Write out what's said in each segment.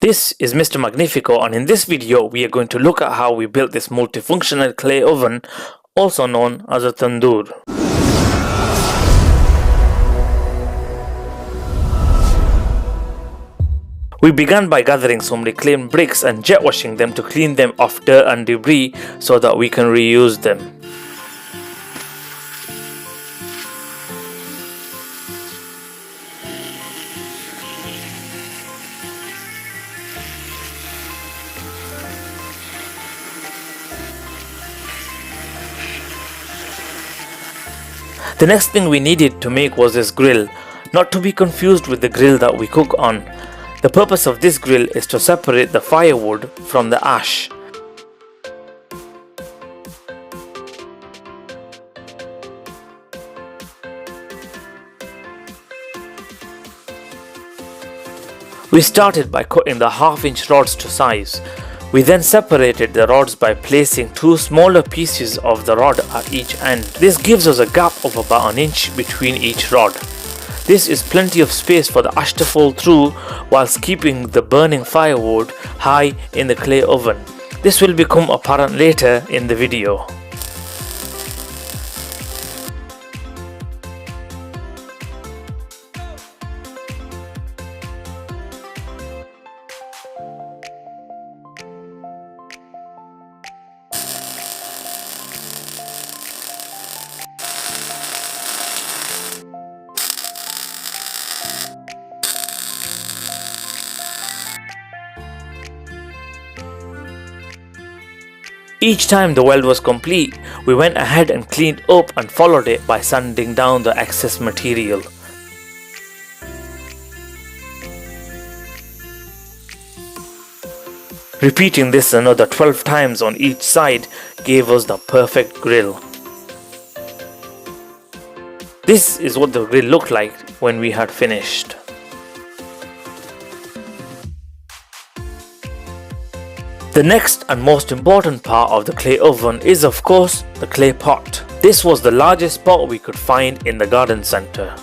This is Mr. Magnifico, and in this video we are going to look at how we built this multifunctional clay oven, also known as a tandoor. We began by gathering some reclaimed bricks and jet washing them to clean them of dirt and debris so that we can reuse them. The next thing we needed to make was this grill, not to be confused with the grill that we cook on. The purpose of this grill is to separate the firewood from the ash. We started by cutting the half-inch rods to size. We then separated the rods by placing two smaller pieces of the rod at each end. This gives us a gap of about an inch between each rod. This is plenty of space for the ash to fall through whilst keeping the burning firewood high in the clay oven. This will become apparent later in the video. Each time the weld was complete, we went ahead and cleaned up and followed it by sanding down the excess material. Repeating this another 12 times on each side gave us the perfect grill. This is what the grill looked like when we had finished. The next and most important part of the clay oven is of course the clay pot. This was the largest pot we could find in the garden center.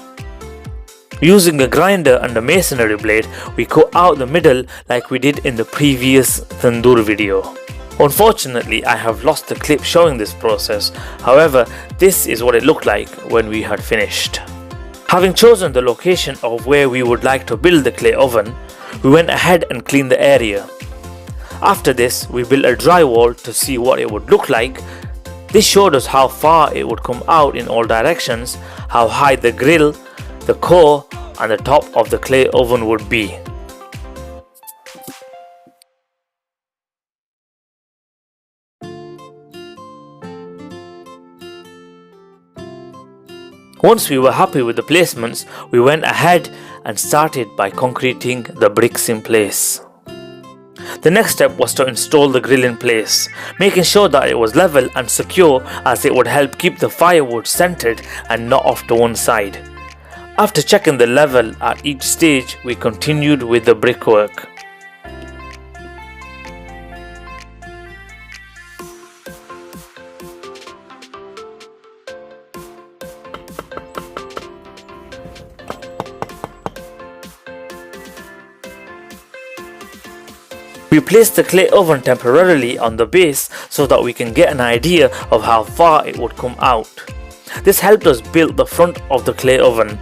Using a grinder and a masonry blade, we cut out the middle like we did in the previous tandoor video. Unfortunately, I have lost the clip showing this process. However, this is what it looked like when we had finished. Having chosen the location of where we would like to build the clay oven, we went ahead and cleaned the area. After this, we built a drywall to see what it would look like. This showed us how far it would come out in all directions, how high the grill, the core and the top of the clay oven would be. Once we were happy with the placements, we went ahead and started by concreting the bricks in place. The next step was to install the grill in place, making sure that it was level and secure as it would help keep the firewood centered and not off to one side. After checking the level at each stage, we continued with the brickwork. We placed the clay oven temporarily on the base so that we can get an idea of how far it would come out. This helped us build the front of the clay oven.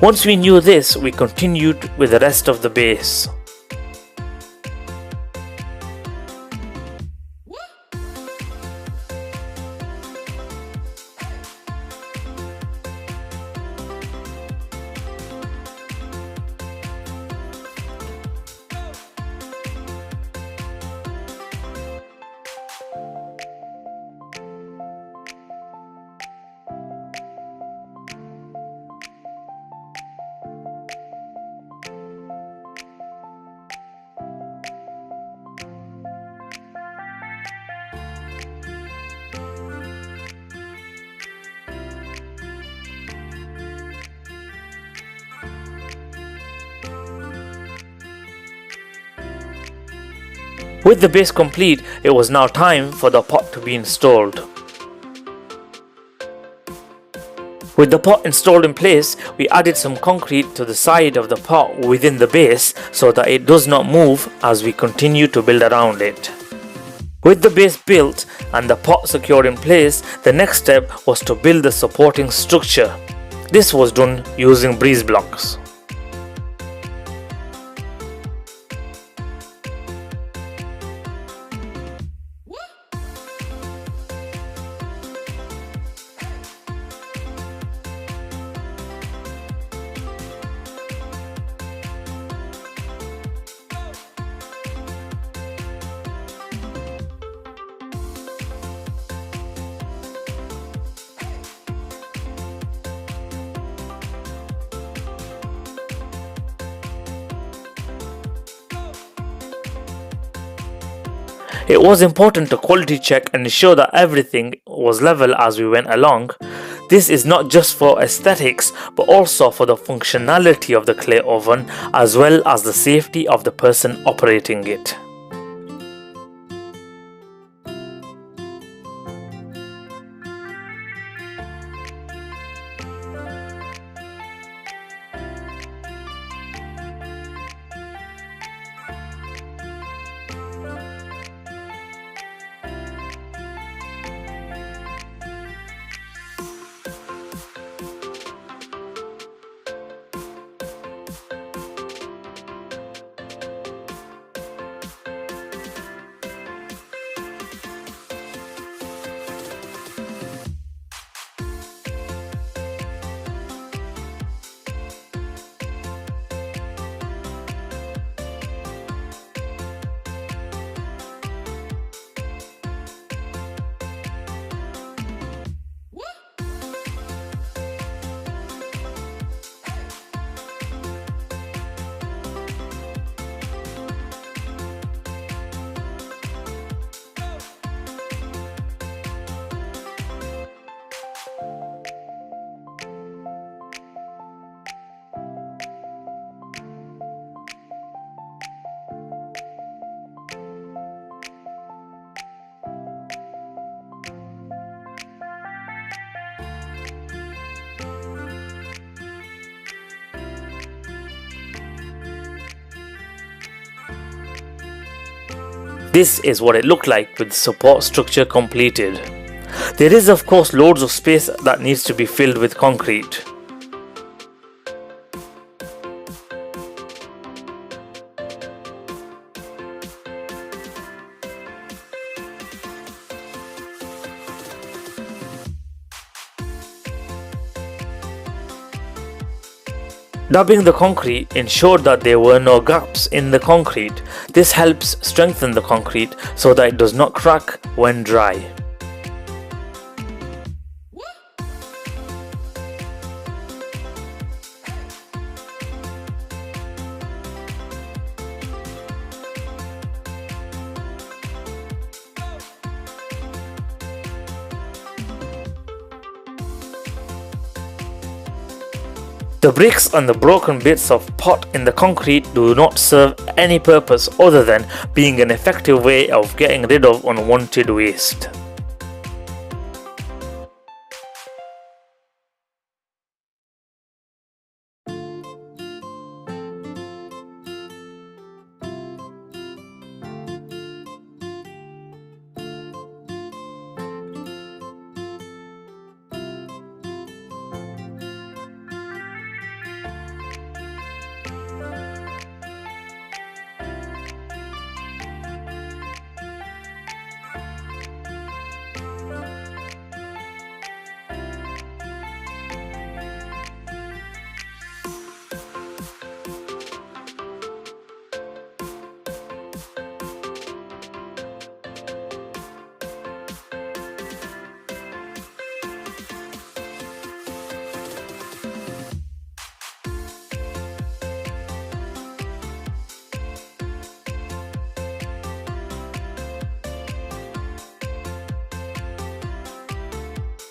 Once we knew this, we continued with the rest of the base. With the base complete, it was now time for the pot to be installed. With the pot installed in place, we added some concrete to the side of the pot within the base so that it does not move as we continue to build around it. With the base built and the pot secured in place, the next step was to build the supporting structure. This was done using breeze blocks. It was important to quality check and ensure that everything was level as we went along. This is not just for aesthetics but also for the functionality of the clay oven as well as the safety of the person operating it. This is what it looked like with the support structure completed. There is of course loads of space that needs to be filled with concrete. Dabbing the concrete ensured that there were no gaps in the concrete. This helps strengthen the concrete so that it does not crack when dry. The bricks and the broken bits of pot in the concrete do not serve any purpose other than being an effective way of getting rid of unwanted waste.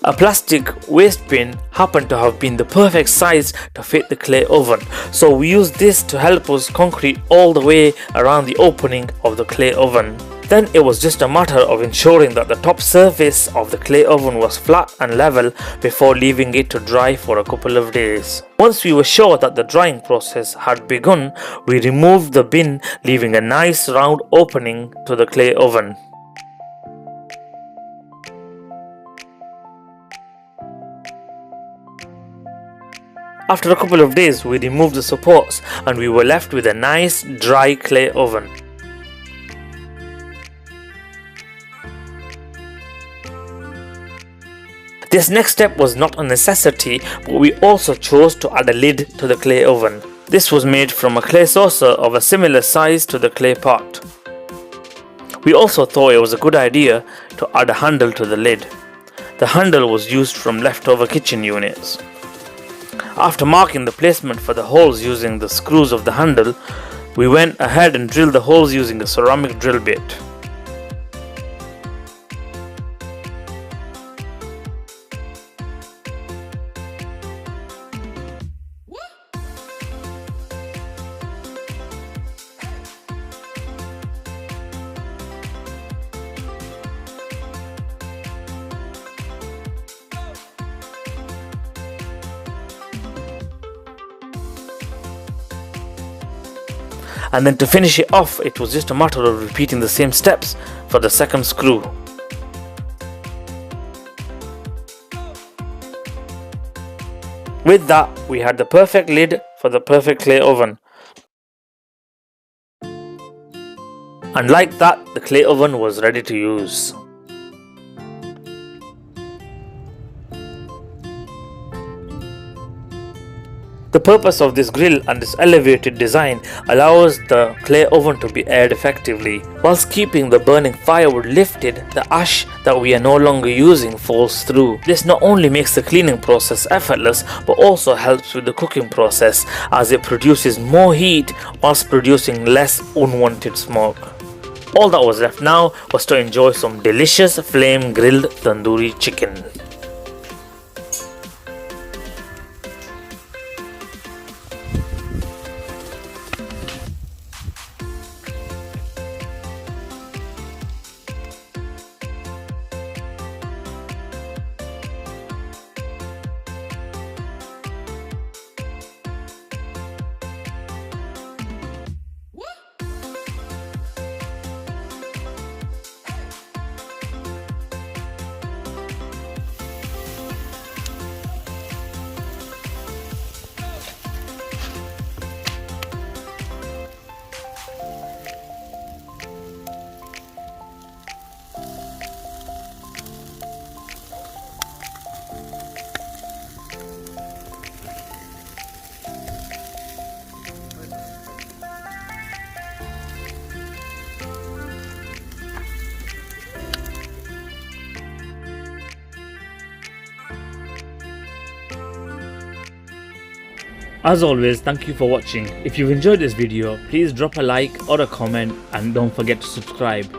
A plastic waste bin happened to have been the perfect size to fit the clay oven, so we used this to help us concrete all the way around the opening of the clay oven. Then it was just a matter of ensuring that the top surface of the clay oven was flat and level before leaving it to dry for a couple of days. Once we were sure that the drying process had begun, we removed the bin, leaving a nice round opening to the clay oven. After a couple of days, we removed the supports and we were left with a nice dry clay oven. This next step was not a necessity, but we also chose to add a lid to the clay oven. This was made from a clay saucer of a similar size to the clay pot. We also thought it was a good idea to add a handle to the lid. The handle was used from leftover kitchen units. After marking the placement for the holes using the screws of the handle, we went ahead and drilled the holes using a ceramic drill bit. And then to finish it off, it was just a matter of repeating the same steps for the second screw. With that, we had the perfect lid for the perfect clay oven. And like that, the clay oven was ready to use. The purpose of this grill and this elevated design allows the clay oven to be aired effectively. Whilst keeping the burning firewood lifted, the ash that we are no longer using falls through. This not only makes the cleaning process effortless, but also helps with the cooking process as it produces more heat whilst producing less unwanted smoke. All that was left now was to enjoy some delicious flame grilled tandoori chicken. As always, thank you for watching. If you've enjoyed this video, please drop a like or a comment and don't forget to subscribe.